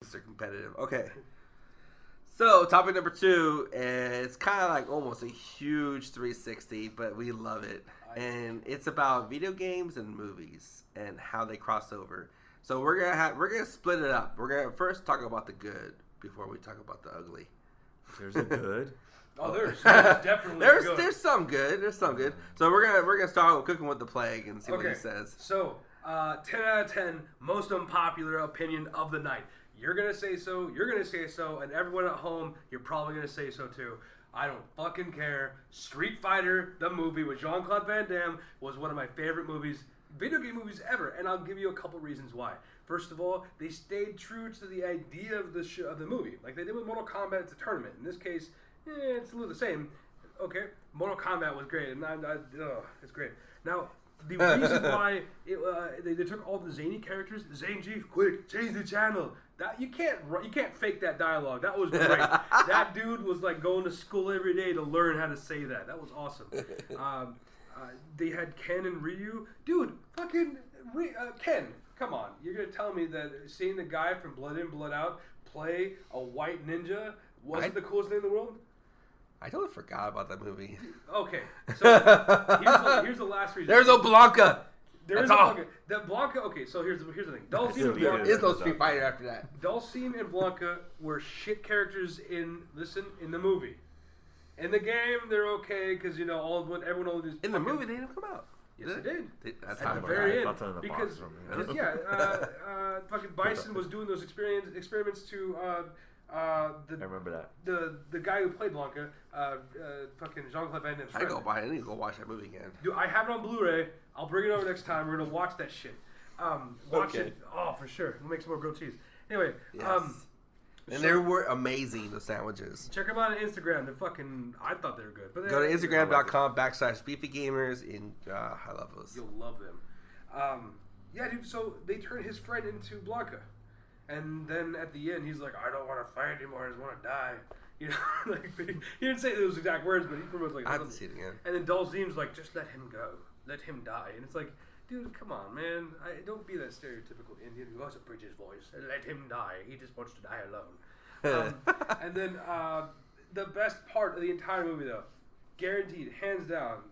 Mr. Competitive. Okay. So, topic number 2, it's kind of like almost a huge 360, but we love it. And it's about video games and movies and how they cross over. So we're gonna split it up. We're gonna first talk about the good before we talk about the ugly. There's a good. Oh, there's definitely good. There's some good. There's some good. So we're gonna start with Cooking with the Plague and see what he says. So 10 out of 10, most unpopular opinion of the night. You're going to say so, you're going to say so, and everyone at home, you're probably going to say so too. I don't fucking care. Street Fighter, the movie with Jean-Claude Van Damme, was one of my favorite movies, video game movies ever, and I'll give you a couple reasons why. First of all, they stayed true to the idea of the movie. Like they did with Mortal Kombat, it's a tournament. In this case, it's a little the same. Okay, Mortal Kombat was great, and it's great. Now, the reason why they took all the zany characters, Zane Chief, quick, change the channel. That you can't fake that dialogue. That was great. That dude was like going to school every day to learn how to say that. That was awesome. They had Ken and Ryu. Dude, fucking Ken, come on. You're going to tell me that seeing the guy from Blood In, Blood Out play a white ninja wasn't the coolest thing in the world? I totally forgot about that movie. Okay, so here's the last reason. There's no Blanca. There is no Blanca. That Blanca. Okay, so here's the thing. Dulcine and Blanca. There is no Street Fighter after that. Dulcine and Blanca were shit characters in the movie. In the game, they're okay because everyone only does. In the movie, they didn't come out. Yes, they did. That's at how the it very worked. end, because fucking Bison was doing those experiments to. I remember that. The guy who played Blanca, fucking Jean-Claude Van Damme's friend. I need to go watch that movie again. Dude, I have it on Blu-ray. I'll bring it over next time. We're gonna watch that shit. Watch it. Oh, for sure. We'll make some more grilled cheese. Anyway, yes. And they were amazing, the sandwiches. Check them out on Instagram. They're fucking. I thought they were good. But go to Instagram.com/BeefyGamers and I love those. You'll love them. Yeah, dude. So they turned his friend into Blanca. And then at the end, he's like, I don't want to fight anymore. I just want to die. You know, like he didn't say those exact words, but he pretty much like. I have to see it again. And then Dulcine's like, just let him go, let him die. And it's like, dude, come on, man. Don't be that stereotypical Indian who has a British voice. Let him die. He just wants to die alone. And then the best part of the entire movie, though, guaranteed, hands down,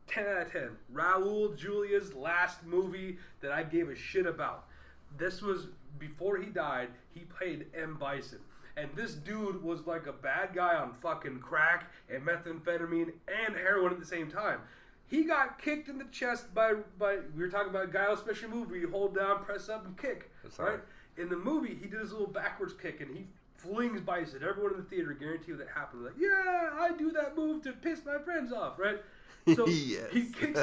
10 out of 10. Raul Julia's last movie that I gave a shit about. This was. Before he died, he played M. Bison. And this dude was like a bad guy on fucking crack and methamphetamine and heroin at the same time. He got kicked in the chest by we were talking about Guile special move where you hold down, press up, and kick. Right? In the movie, he did his little backwards kick and he flings Bison. Everyone in the theater guaranteed that happened. Like, yeah, I do that move to piss my friends off, right? So yes. he kicks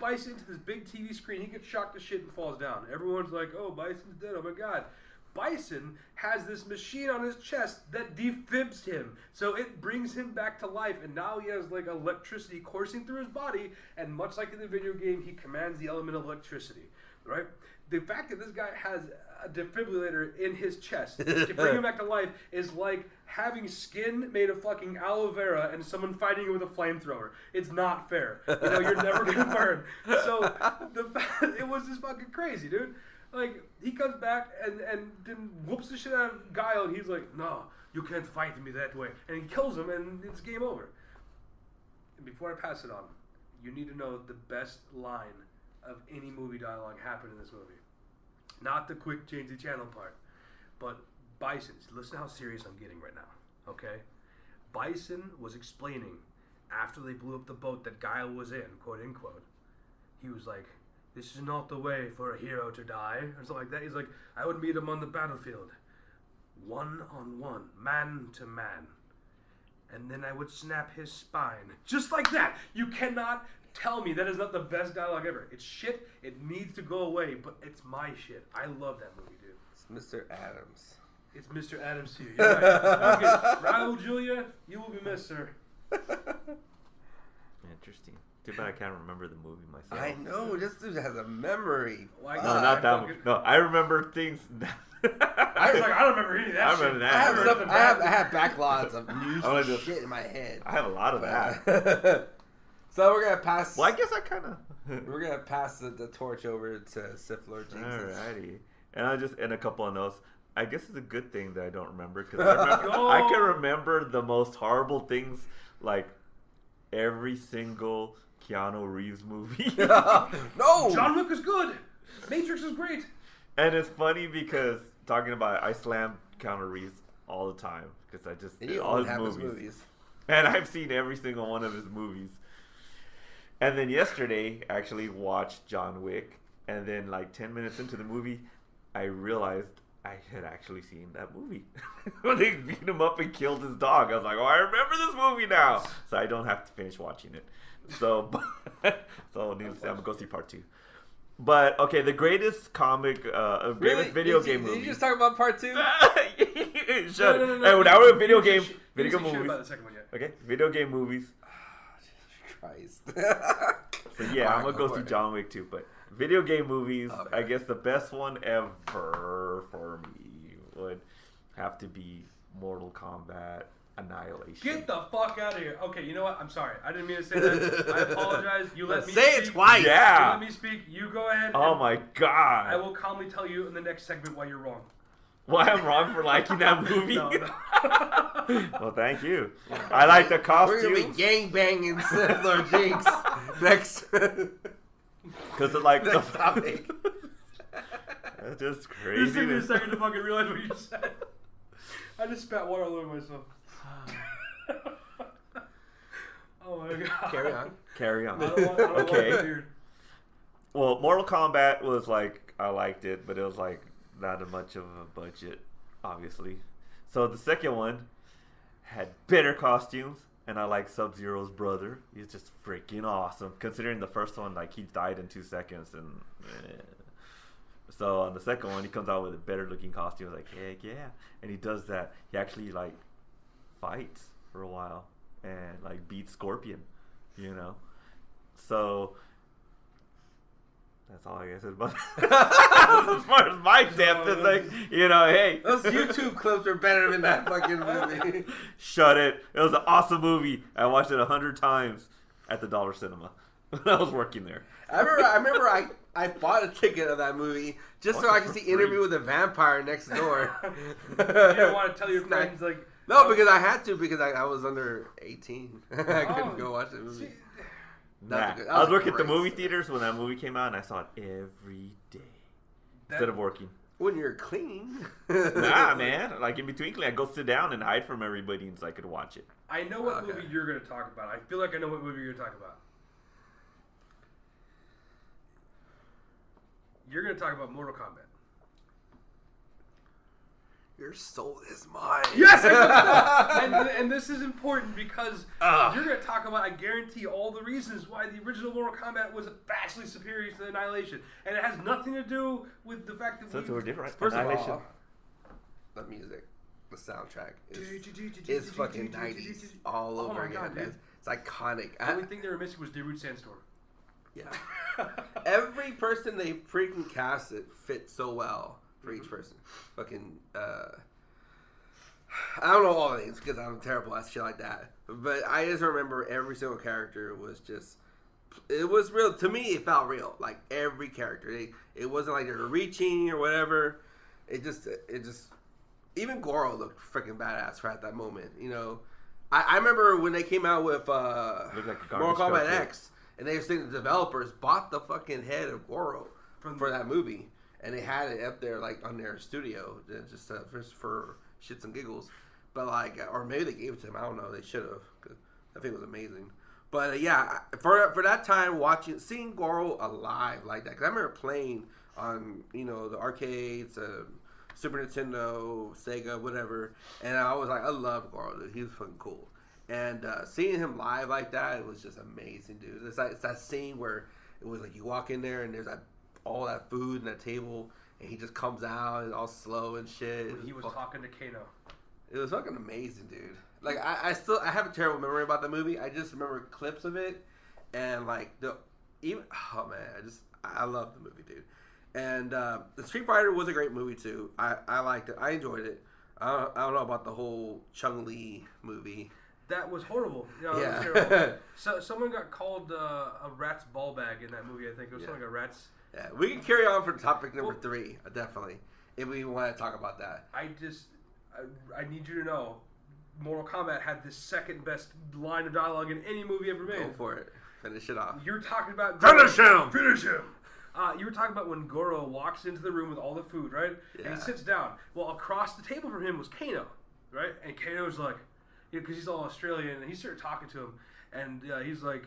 Bison into this big TV screen. He gets shocked to shit and falls down. Everyone's like, oh, Bison's dead. Oh, my God. Bison has this machine on his chest that defibs him. So it brings him back to life. And now he has like electricity coursing through his body. And much like in the video game, he commands the element of electricity. Right? The fact that this guy has a defibrillator in his chest to bring him back to life is like having skin made of fucking aloe vera and someone fighting you with a flamethrower. It's not fair. You're never gonna burn. So it was just fucking crazy, dude. Like he comes back and then whoops the shit out of Guile, and he's like, "No, you can't fight me that way," and he kills him, and it's game over. And before I pass it on, you need to know the best line of any movie dialogue happened in this movie. Not the quick change the channel part, but Bison. Listen how serious I'm getting right now, okay? Bison was explaining after they blew up the boat that Guile was in, quote unquote. He was like, "This is not the way for a hero to die," or something like that. He's like, "I would meet him on the battlefield, one-on-one, man-to-man, and then I would snap his spine." Just like that. You cannot tell me that is not the best dialogue ever. It's shit. It needs to go away, but it's my shit. I love that movie, dude. It's Mr. Adams. It's Mr. Adams to you. You're right. Okay. Raul Julia, you will be missed, sir. Interesting. Too bad I can't remember the movie myself. I know. This dude has a memory. No, not that one. No, I remember things. I was like, I don't remember any of that. I remember that. I have backlogs of news shit in my head. I have a lot of that. So we're gonna pass. Well, I guess I kind of. We're gonna pass the torch over to Sith Lord Jesus. Alrighty, and a couple of notes. I guess it's a good thing that I don't remember because I can remember the most horrible things, like every single Keanu Reeves movie. No! John Wick is good. Matrix is great. And it's funny because talking about it, I slam Keanu Reeves all the time because I just And you all own his half his movies. movies. And I've seen every single one of his movies. And then yesterday, I actually watched John Wick. And then, like 10 minutes into the movie, I realized I had actually seen that movie. When they beat him up and killed his dog, I was like, "Oh, I remember this movie now." So I don't have to finish watching it. So, needless to say, I'm gonna go see part 2. But okay, the greatest comic, greatest video game movie. Did you just talk about part 2? Shut No. it. Hey, now we're video You game, didn't video say game shit about movies. the second one yet. Okay, video game movies. Christ. So yeah, I'm gonna go see for it. John Wick too. But video game movies, Oh, I yeah. guess the best one ever for me would have to be Mortal Kombat Annihilation. Get the fuck out of here. Okay, you know what? I'm sorry. I didn't mean to say that. I apologize. You let me Say speak. it twice. Yeah. You let me speak. You go ahead. Oh and my I god! will calmly tell you in the next segment why you're wrong. Why I'm wrong for liking that movie? No. Well, thank you. I like the We're gonna costumes be gangbanging Sith Lord Jinx next. because of like Next topic. That's just This took me a crazy. second to fucking realize what you said. I just spat water all over myself. Oh my god. Carry on. Carry on. I don't want Okay. that beard. Well, Mortal Kombat was like, I liked it, but it was like not much of a budget, obviously. So the second one had better costumes, and I like Sub-Zero's brother. He's just freaking awesome, considering the first one, like, he died in 2 seconds, and so on the second one, he comes out with a better looking costume. I was like, heck yeah. And he does that. He actually, like, fights for a while and, like, beats Scorpion, you know? So that's all I guess about as far as my depth is like, you know, hey. Those YouTube clips are better than that fucking movie. Shut it. It was an awesome movie. I watched it 100 times at the Dollar Cinema when I was working there. I remember I bought a ticket of that movie just so I could see free. Interview with the Vampire next door. You didn't want to tell your It's not- friends, like... No, because I had to because I was under 18. I Oh, couldn't go watch the movie. see, That Nah. was good. That I was was working at the great movie stuff. theaters when that movie came out, and I saw it every day that- instead of working. When you're clean. Nah, man. Like in between, I'd go sit down and hide from everybody so I could watch it. I know what Okay. movie you're going to talk about. I feel like I know what movie you're going to talk about. You're going to talk about Mortal Kombat. Your soul is mine. Yes! I know. and this is important because Ugh. you're going to talk about, I guarantee, all the reasons why the original Mortal Kombat was vastly superior to the Annihilation. And it has nothing to do with the fact that So we're different. First of Annihilation. all, the music, the soundtrack is fucking 90s all Oh over my again. God, dude. It's iconic. The only thing they were missing was Darude Sandstorm. Yeah. Every person they freaking casted fit so well for each person. Fucking, I don't know all the names because I'm terrible at shit like that. But I just remember every single character was just, it was real. To me, it felt real. Like every character. It wasn't like they were reaching or whatever. It just, even Goro looked freaking badass right at that moment. You know, I remember when they came out with Looked like a Mortal garbage Kombat truck, X, and they were saying the developers bought the fucking head of Goro From for that movie, and they had it up there like on their studio just for shits and giggles. But like, or maybe they gave it to him. I don't know. They should have. Cause I think it was amazing. But yeah, for that time, seeing Goro alive like that, because I remember playing on the arcades, Super Nintendo, Sega, whatever, and I was like, I love Goro, dude. He was fucking cool. And seeing him live like that, it was just amazing, dude. It's that scene where it was like you walk in there and there's all that food and that table, and he just comes out and all slow and shit. When he was talking to Kano. It was fucking amazing, dude. Like I have a terrible memory about the movie. I just remember clips of it, and like I love the movie, dude. And the Street Fighter was a great movie too. I liked it. I enjoyed it. I don't know about the whole Chun-Li movie. That was horrible. You know, Yeah. It was terrible. So someone got called a rat's ball bag in that movie. I think it was something like a rat's. Yeah, we can carry on for topic number 3, definitely. if we want to talk about that. I need you to know, Mortal Kombat had the second best line of dialogue in any movie ever made. Go for it. Finish it off. You're talking about Finish him! Finish him! You were talking about when Goro walks into the room with all the food, right? Yeah. And he sits down. Well, across the table from him was Kano, right? And Kano's like, because he's all Australian, and he started talking to him, and he's like,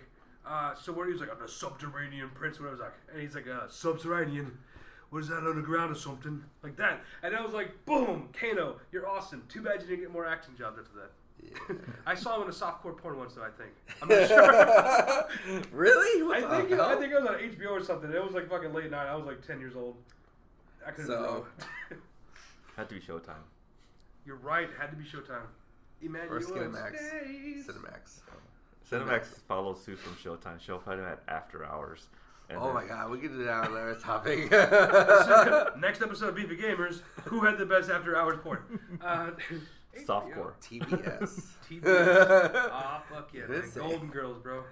so what? He was like, I'm the subterranean prince, whatever. Like, and he's like, subterranean. What is that, underground or something? Like that. And I was like, boom, Kano, you're awesome. Too bad you didn't get more acting jobs after that. Yeah. I saw him in a softcore porn once, though, I think. I'm not sure. Really? What I think the hell? it was on HBO or something. It was like fucking late night. I was like 10 years old. I couldn't know. Had to be Showtime. You're right. It had to be Showtime. Emmanuel Or Cinemax. Stays. Cinemax. Cinemax follows suit from Showtime. Showtime at After Hours. And Oh then- my god, we can do that on another topic. Next episode of Beefy Gamers. Who had the best after hours porn? Softcore. TBS. TBS. Ah, fuck yeah. This Man. Golden Girls, bro.